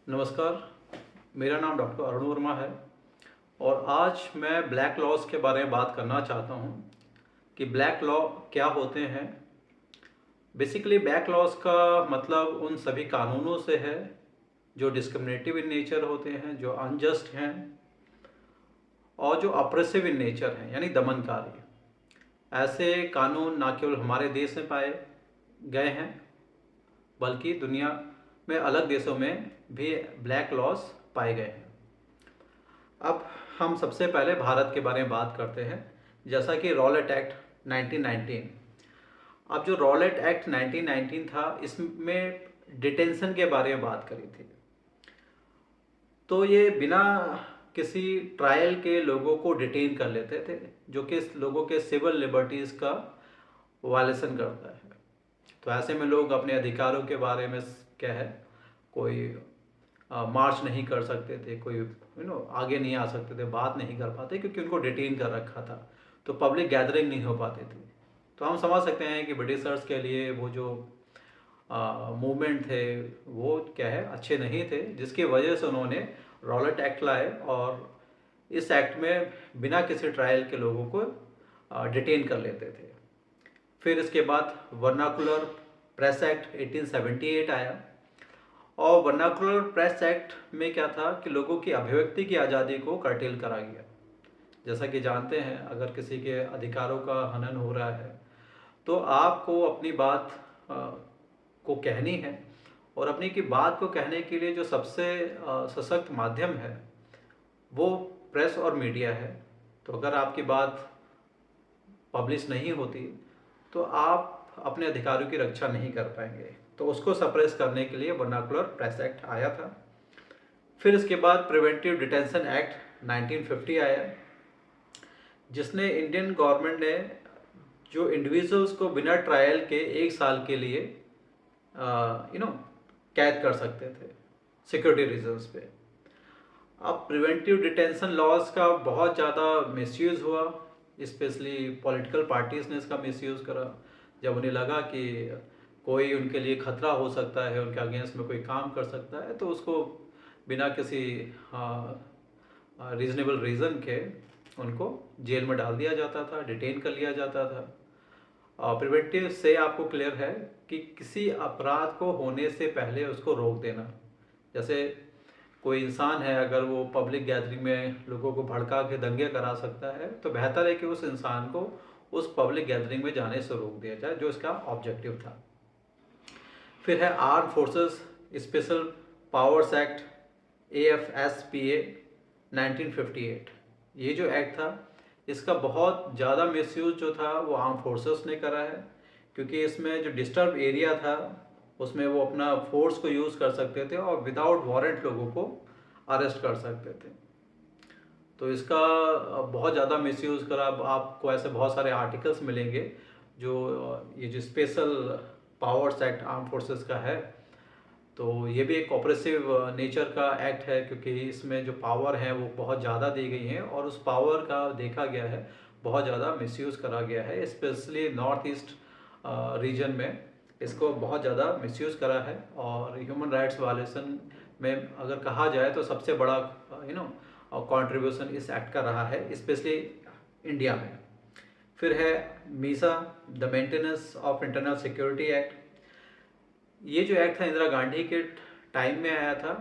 नमस्कार, मेरा नाम डॉक्टर अरुण वर्मा है और आज मैं ब्लैक लॉज के बारे में बात करना चाहता हूँ कि ब्लैक लॉ क्या होते हैं। बेसिकली ब्लैक लॉज का मतलब उन सभी कानूनों से है जो डिस्क्रिमिनेटिव इन नेचर होते हैं, जो अनजस्ट हैं और जो अप्रेसिव इन नेचर हैं, यानी दमनकारी। ऐसे कानून न केवल हमारे देश में पाए गए हैं बल्कि दुनिया में अलग देशों में भी ब्लैक लॉज पाए गए हैं। अब हम सबसे पहले भारत के बारे में बात करते हैं, जैसा कि रॉलेट एक्ट 1919। अब जो रॉलेट एक्ट 1919 था, इसमें डिटेंशन के बारे में बात करी थी। तो ये बिना किसी ट्रायल के लोगों को डिटेन कर लेते थे, जो कि लोगों के सिविल लिबर्टीज़ का वायलेशन करता है। तो ऐसे में लोग अपने अधिकारों के बारे में क्या है, कोई मार्च नहीं कर सकते थे, कोई आगे नहीं आ सकते थे, बात नहीं कर पाते क्योंकि उनको डिटेन कर रखा था। तो पब्लिक गैदरिंग नहीं हो पाती थी। तो हम समझ सकते हैं कि ब्रिटिशर्स के लिए वो जो मूवमेंट थे वो क्या है, अच्छे नहीं थे, जिसकी वजह से उन्होंने रॉलेट एक्ट लाए और इस एक्ट में बिना किसी ट्रायल के लोगों को डिटेन कर लेते थे। फिर इसके बाद वर्नाकुलर प्रेस एक्ट 1878 आया और वर्नाकुलर प्रेस एक्ट में क्या था कि लोगों की अभिव्यक्ति की आज़ादी को कर्टेल करा गया। जैसा कि जानते हैं, अगर किसी के अधिकारों का हनन हो रहा है तो आपको अपनी बात को कहनी है, और अपनी की बात को कहने के लिए जो सबसे सशक्त माध्यम है वो प्रेस और मीडिया है। तो अगर आपकी बात पब्लिश नहीं होती तो आप अपने अधिकारों की रक्षा नहीं कर पाएंगे। तो उसको सप्रेस करने के लिए वर्नाकुलर प्रेस एक्ट आया था। फिर इसके बाद प्रिवेंटिव डिटेंशन एक्ट 1950 आया, जिसने इंडियन गवर्नमेंट ने जो इंडिविजुअल्स को बिना ट्रायल के 1 साल के लिए कैद कर सकते थे सिक्योरिटी रीजंस पे। अब प्रिवेंटिव डिटेंशन लॉज का बहुत ज़्यादा मिसयूज़ हुआ, स्पेशली पॉलिटिकल पार्टीज़ ने इसका मिसयूज़ करा। जब उन्हें लगा कि कोई उनके लिए खतरा हो सकता है, उनके अगेंस्ट में कोई काम कर सकता है, तो उसको बिना किसी रीज़नेबल रीज़न के उनको जेल में डाल दिया जाता था, डिटेन कर लिया जाता था। प्रिवेंटिव से आपको क्लियर है कि किसी अपराध को होने से पहले उसको रोक देना। जैसे कोई इंसान है, अगर वो पब्लिक गैदरिंग में लोगों को भड़का के दंगे करा सकता है, तो बेहतर है कि उस इंसान को उस पब्लिक गैदरिंग में जाने से रोक दिया जाए, जो इसका ऑब्जेक्टिव था। फिर है arm forces special powers act AFSPA 1958। ये जो एक्ट था, इसका बहुत ज़्यादा मिसयूज जो था वो आर्म फोर्सेस ने करा है, क्योंकि इसमें जो डिस्टर्ब एरिया था उसमें वो अपना फोर्स को यूज़ कर सकते थे और विदाउट वारंट लोगों को अरेस्ट कर सकते थे। तो इसका बहुत ज़्यादा मिसयूज़ करा। आपको ऐसे बहुत सारे आर्टिकल्स मिलेंगे जो ये जो special powers act arm forces का है, तो ये भी एक ऑपरेसिव नेचर का एक्ट है, क्योंकि इसमें जो पावर है वो बहुत ज़्यादा दी गई है और उस पावर का देखा गया है बहुत ज़्यादा मिसयूज़ करा गया है, स्पेशली नॉर्थ ईस्ट रीजन में इसको बहुत ज़्यादा मिसयूज़ करा है। और ह्यूमन राइट्स वायलेशन में अगर कहा जाए तो सबसे बड़ा कंट्रीब्यूशन इस एक्ट का रहा है, स्पेशली इंडिया में। फिर है Misa, the maintenance of internal security act. ये जो एक्ट था इंदिरा गांधी के टाइम में आया था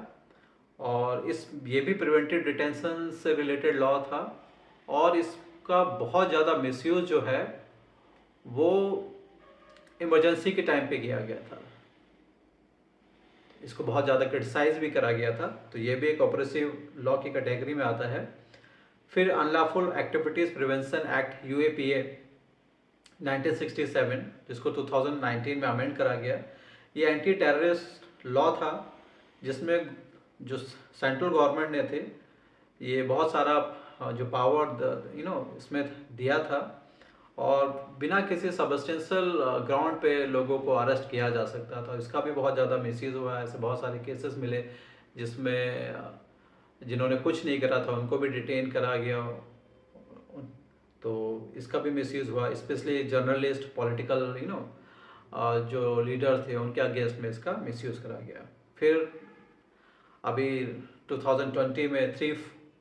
और ये भी प्रिवेंटिव डिटेंशन से रिलेटेड लॉ था, और इसका बहुत ज़्यादा मिसयूज जो है वो इमरजेंसी के टाइम पे किया गया था। इसको बहुत ज़्यादा क्रिटिसाइज भी करा गया था, तो ये भी एक ऑपरेसिव लॉ की कैटेगरी में आता है। फिर unlawful activities prevention act UAPA 1967, जिसको 2019 में अमेंड करा गया। ये एंटी टेररिस्ट लॉ था, जिसमें जो सेंट्रल गवर्नमेंट ने थे ये बहुत सारा जो पावर इसमें दिया था, और बिना किसी सबस्टेंशियल ग्राउंड पे लोगों को अरेस्ट किया जा सकता था। इसका भी बहुत ज़्यादा मिसयूज़ हुआ है। ऐसे बहुत सारे केसेस मिले जिसमें जिन्होंने कुछ नहीं करा था उनको भी डिटेन करा गया, तो इसका भी मिसयूज़ हुआ। स्पेशली जर्नलिस्ट, पॉलिटिकल जो लीडर थे उनके अगेंस्ट में इसका मिसयूज़ करा गया। फिर अभी 2020 में 3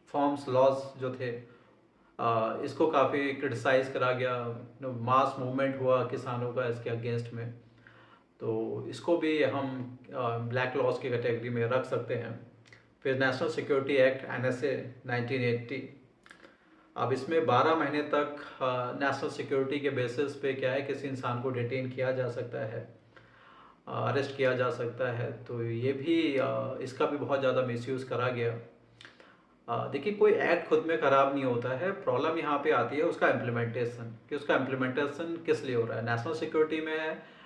फॉर्म्स लॉज जो थे, इसको काफ़ी क्रिटिसाइज़ करा गया, मास मूवमेंट हुआ किसानों का इसके अगेंस्ट में। तो इसको भी हम ब्लैक लॉज की कैटेगरी में रख सकते हैं। फिर नेशनल सिक्योरिटी एक्ट NSA 1980, अब इसमें 12 महीने तक नेशनल सिक्योरिटी के बेसिस पे क्या है, किसी इंसान को डिटेन किया जा सकता है, अरेस्ट किया जा सकता है। तो ये भी इसका भी बहुत ज़्यादा मिसयूज़ करा गया। देखिए, कोई एक्ट खुद में ख़राब नहीं होता है, प्रॉब्लम यहाँ पे आती है उसका इम्प्लीमेंटेशन, कि उसका इम्प्लीमेंटेशन किस लिए हो रहा है। नेशनल सिक्योरिटी में है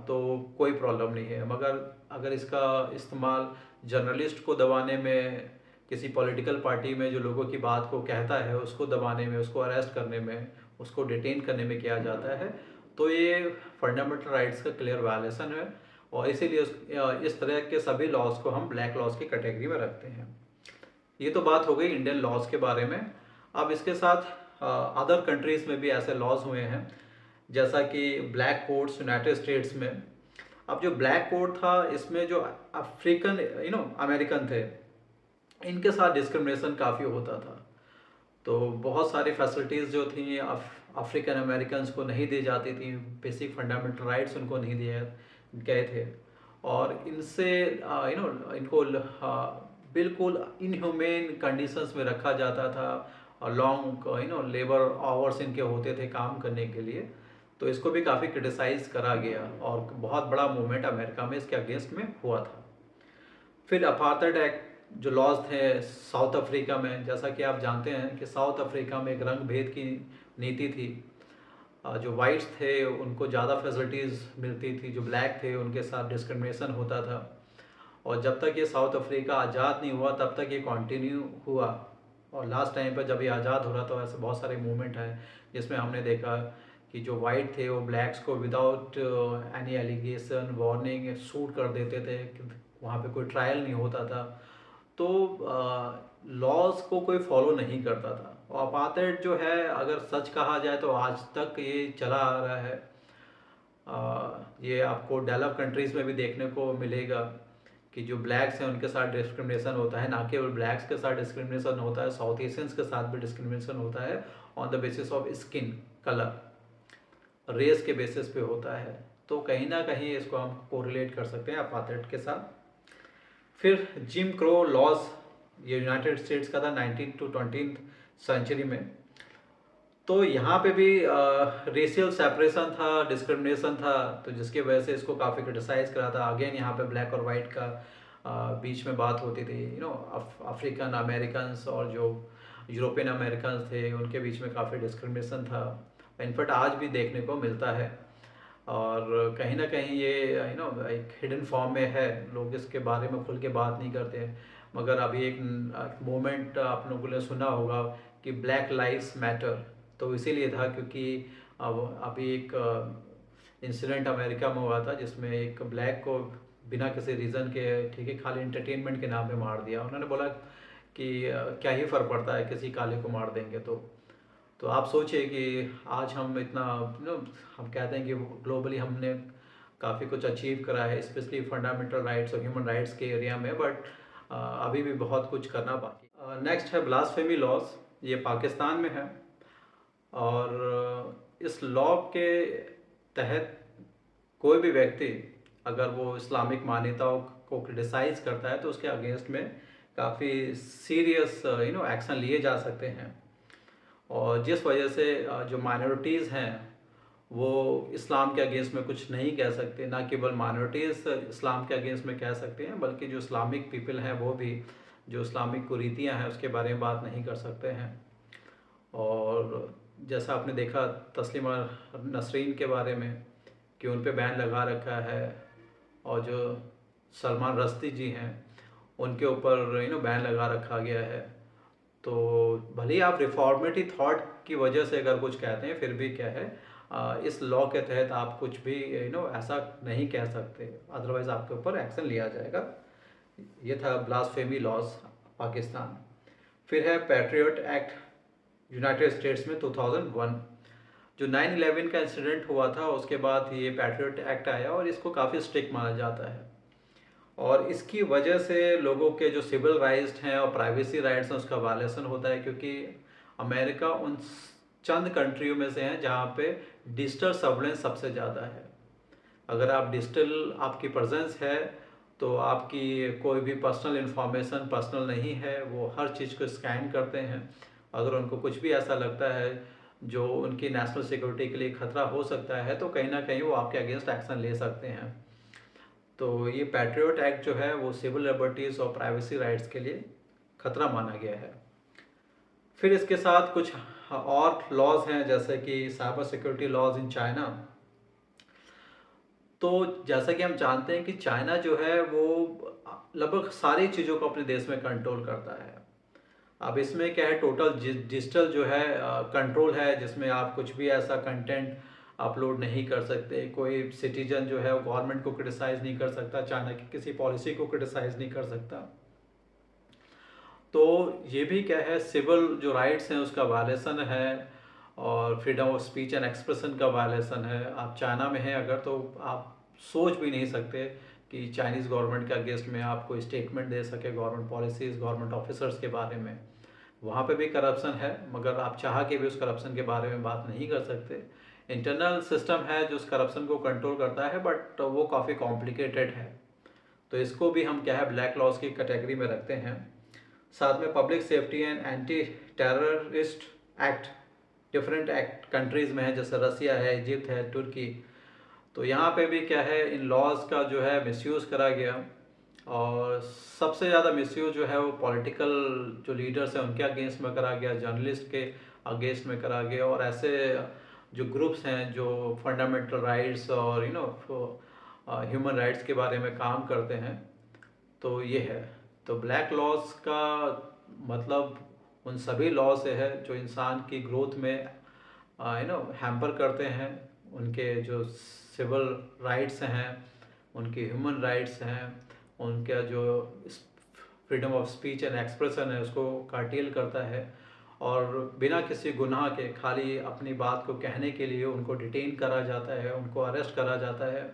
तो कोई प्रॉब्लम नहीं है, मगर अगर इसका इस्तेमाल जर्नलिस्ट को दबाने में, किसी पॉलिटिकल पार्टी में जो लोगों की बात को कहता है उसको दबाने में, उसको अरेस्ट करने में, उसको डिटेन करने में किया जाता है, तो ये फंडामेंटल राइट्स का क्लियर वायलेशन है। और इसीलिए इस तरह के सभी लॉज को हम ब्लैक लॉज की कैटेगरी में रखते हैं। ये तो बात हो गई इंडियन लॉज के बारे में। अब इसके साथ अदर कंट्रीज़ में भी ऐसे लॉज हुए हैं, जैसा कि ब्लैक कोड्स यूनाइटेड स्टेट्स में। अब जो ब्लैक कोड था, इसमें जो अफ्रीकन अमेरिकन थे, इनके साथ डिस्क्रिमिनेशन काफ़ी होता था। तो बहुत सारी फैसिलिटीज़ जो थी अफ्रीकन अमेरिकन को नहीं दी जाती थी, बेसिक फंडामेंटल राइट्स उनको नहीं दिए गए थे, और इनसे इनको बिल्कुल इनह्यूमेन कंडीशंस में रखा जाता था, और लॉन्ग लेबर आवर्स इनके होते थे काम करने के लिए। तो इसको भी काफ़ी क्रिटिसाइज़ करा गया, और बहुत बड़ा मूवमेंट अमेरिका में इसके अगेंस्ट में हुआ था। फिर अपार्थाइड एक्ट जो लॉज थे साउथ अफ्रीका में, जैसा कि आप जानते हैं कि साउथ अफ्रीका में एक रंग भेद की नीति थी। जो वाइट्स थे उनको ज़्यादा फैसिलिटीज़ मिलती थी, जो ब्लैक थे उनके साथ डिस्क्रिमिनेशन होता था। और जब तक ये साउथ अफ्रीका आज़ाद नहीं हुआ तब तक ये कंटिन्यू हुआ। और लास्ट टाइम पर जब ये आज़ाद हो रहा था, ऐसे बहुत सारे मूवमेंट हैं जिसमें हमने देखा कि जो वाइट थे वो ब्लैक्स को without any allegation, warning shoot कर देते थे, वहाँ पे कोई ट्रायल नहीं होता था। तो लॉज को कोई फॉलो नहीं करता था। और अपार्थाइड जो है, अगर सच कहा जाए तो आज तक ये चला आ रहा है। ये आपको डेवलप कंट्रीज़ में भी देखने को मिलेगा कि जो ब्लैक्स हैं उनके साथ डिस्क्रिमिनेशन होता है। ना केवल ब्लैक्स के साथ डिस्क्रिमिनेशन होता है, साउथ एशियंस के साथ भी डिस्क्रिमिनेशन होता है on the basis of skin colour, race के बेसिस पे होता है। तो कहीं ना कहीं इसको हम कोरिलेट कर सकते हैं अपार्थाइड के साथ। फिर जिम क्रो लॉज, ये यूनाइटेड स्टेट्स का था 19th to 20th सेंचुरी में। तो यहाँ पे भी रेशियल सेपरेशन था, डिस्क्रिमिनेशन था, तो जिसकी वजह से इसको काफ़ी क्रिटिसाइज़ करा था। अगेन यहाँ पे ब्लैक और वाइट का बीच में बात होती थी, अफ्रीकन अमेरिकन्स और जो यूरोपियन अमेरिकन थे उनके बीच में काफ़ी डिस्क्रिमिनेशन था। इनफैक्ट आज भी देखने को मिलता है, और कहीं ना कहीं ये एक हिडन फॉर्म में है, लोग इसके बारे में खुल के बात नहीं करते हैं। मगर अभी एक मूवमेंट आप लोगों ने सुना होगा कि ब्लैक लाइव्स मैटर, तो इसीलिए था क्योंकि अब अभी एक इंसिडेंट अमेरिका में हुआ था जिसमें एक ब्लैक को बिना किसी रीज़न के, ठीक है, खाली एंटरटेनमेंट के नाम पे मार दिया। उन्होंने बोला कि क्या ही फ़र्क पड़ता है, किसी काले को मार देंगे। तो आप सोचिए कि आज हम इतना हम कहते हैं कि ग्लोबली हमने काफ़ी कुछ अचीव करा है, स्पेशली फंडामेंटल राइट्स और ह्यूमन राइट्स के एरिया में, बट अभी भी बहुत कुछ करना बाकी। नेक्स्ट है ब्लास्फेमी लॉज, ये पाकिस्तान में है। और इस लॉ के तहत कोई भी व्यक्ति अगर वो इस्लामिक मान्यताओं को क्रिटिसाइज़ करता है तो उसके अगेंस्ट में काफ़ी सीरियस एक्शन लिए जा सकते हैं। और जिस वजह से जो माइनॉरिटीज़ हैं वो इस्लाम के अगेंस्ट में कुछ नहीं कह सकते। ना केवल माइनॉरिटीज़ इस्लाम के अगेंस्ट में कह सकते हैं, बल्कि जो इस्लामिक पीपल हैं वो भी जो इस्लामिक कुरीतियाँ हैं उसके बारे में बात नहीं कर सकते हैं। और जैसा आपने देखा तस्लीमा नसरीन के बारे में कि उन पे बैन लगा रखा है, और जो सलमान रश्दी जी हैं उनके ऊपर बैन लगा रखा गया है। तो भले ही आप रिफॉर्मेटिव थॉट की वजह से अगर कुछ कहते हैं, फिर भी क्या है, इस लॉ के तहत आप कुछ भी ऐसा नहीं कह सकते, अदरवाइज़ आपके ऊपर एक्शन लिया जाएगा। ये था ब्लास्फेमी लॉज पाकिस्तान। फिर है पैट्रियट एक्ट यूनाइटेड स्टेट्स में 2001। जो 9/11 का इंसिडेंट हुआ था उसके बाद ये पैट्रियट एक्ट आया, और इसको काफ़ी स्ट्रिक्ट माना जाता है। और इसकी वजह से लोगों के जो सिविल राइट्स हैं और प्राइवेसी राइट्स हैं उसका वायलेशन होता है, क्योंकि अमेरिका उन चंद कंट्रियों में से है जहाँ पे डिजिटल सर्वेलेंस सबसे ज़्यादा है। अगर आप डिजिटल आपकी प्रेजेंस है तो आपकी कोई भी पर्सनल इन्फॉर्मेशन पर्सनल नहीं है, वो हर चीज़ को स्कैन करते हैं। अगर उनको कुछ भी ऐसा लगता है जो उनकी नेशनल सिक्योरिटी के लिए खतरा हो सकता है तो कहीं ना कहीं वो आपके अगेंस्ट एक्शन ले सकते हैं। तो ये पैट्रियट एक्ट जो है वो सिविल लिबर्टीज़ और प्राइवेसी राइट्स के लिए खतरा माना गया है। फिर इसके साथ कुछ और लॉज हैं, जैसे कि cyber security laws in China. तो जैसा कि हम जानते हैं कि चाइना जो है वो लगभग सारी चीज़ों को अपने देश में कंट्रोल करता है। अब इसमें क्या है, टोटल डिजिटल जो है कंट्रोल है, जिसमें आप कुछ भी ऐसा कंटेंट अपलोड नहीं कर सकते। कोई सिटीजन जो है वो गवर्नमेंट को क्रिटिसाइज़ नहीं कर सकता, चाइना की किसी पॉलिसी को क्रिटिसाइज़ नहीं कर सकता। तो ये भी क्या है, सिविल जो राइट्स हैं उसका वायलेशन है और freedom of speech and expression का वायलेशन है। आप चाइना में हैं अगर तो आप सोच भी नहीं सकते कि चाइनीज़ गवर्नमेंट के अगेंस्ट में आप कोई स्टेटमेंट दे सके गवर्नमेंट पॉलिसीज़ गवर्नमेंट ऑफिसर्स के बारे में। वहाँ पे भी करप्शन है, मगर आप चाह के भी उस करप्शन के बारे में बात नहीं कर सकते। इंटरनल सिस्टम है जो उस करप्शन को कंट्रोल करता है, बट वो काफ़ी कॉम्प्लिकेटेड है। तो इसको भी हम क्या है ब्लैक लॉज की कैटेगरी में रखते हैं। साथ में public safety and anti terrorist act different act countries में है, जैसे रसिया है, इजिप्ट है, तुर्की। तो यहाँ पे भी क्या है, इन लॉज का जो है मिसयूज़ करा गया और सबसे ज़्यादा मिसयूज़ जो है वो पॉलिटिकल जो लीडर्स हैं उनके अगेंस्ट में करा गया, जर्नलिस्ट के अगेंस्ट में करा गया, और ऐसे जो ग्रुप्स हैं जो फंडामेंटल राइट्स और ह्यूमन राइट्स के बारे में काम करते हैं। तो ये है, तो ब्लैक लॉज का मतलब उन सभी लॉ से है जो इंसान की ग्रोथ में हैम्पर करते हैं, उनके जो सिविल राइट्स हैं, उनके ह्यूमन राइट्स हैं, उनका जो freedom of speech and expression है उसको कर्टेल करता है, और बिना किसी गुनाह के खाली अपनी बात को कहने के लिए उनको डिटेन करा जाता है, उनको अरेस्ट करा जाता है।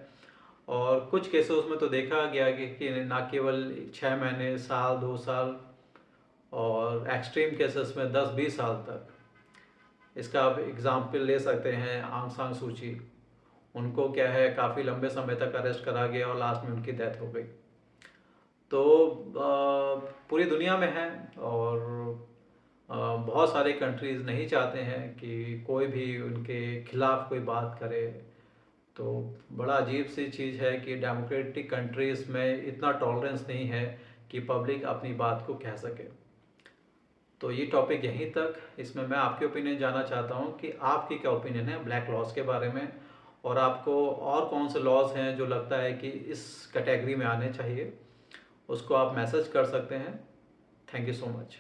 और कुछ केसेस में तो देखा गया कि ना केवल 6 महीने, साल, 2 साल, और एक्सट्रीम केसेस में 10-20 साल तक। इसका आप एग्जाम्पल ले सकते हैं आंग सान सूची। उनको क्या है काफ़ी लंबे समय तक अरेस्ट करा गया और लास्ट में उनकी डेथ हो गई। तो पूरी दुनिया में है, और बहुत सारे कंट्रीज़ नहीं चाहते हैं कि कोई भी उनके खिलाफ़ कोई बात करे। तो बड़ा अजीब सी चीज़ है कि डेमोक्रेटिक कंट्रीज़ में इतना टॉलरेंस नहीं है कि पब्लिक अपनी बात को कह सके। तो ये टॉपिक यहीं तक। इसमें मैं आपके ओपिनियन जानना चाहता हूँ कि आपकी क्या ओपिनियन है ब्लैक लॉज के बारे में, और आपको और कौन से लॉज हैं जो लगता है कि इस कैटेगरी में आने चाहिए। उसको आप मैसेज कर सकते हैं। Thank you so much.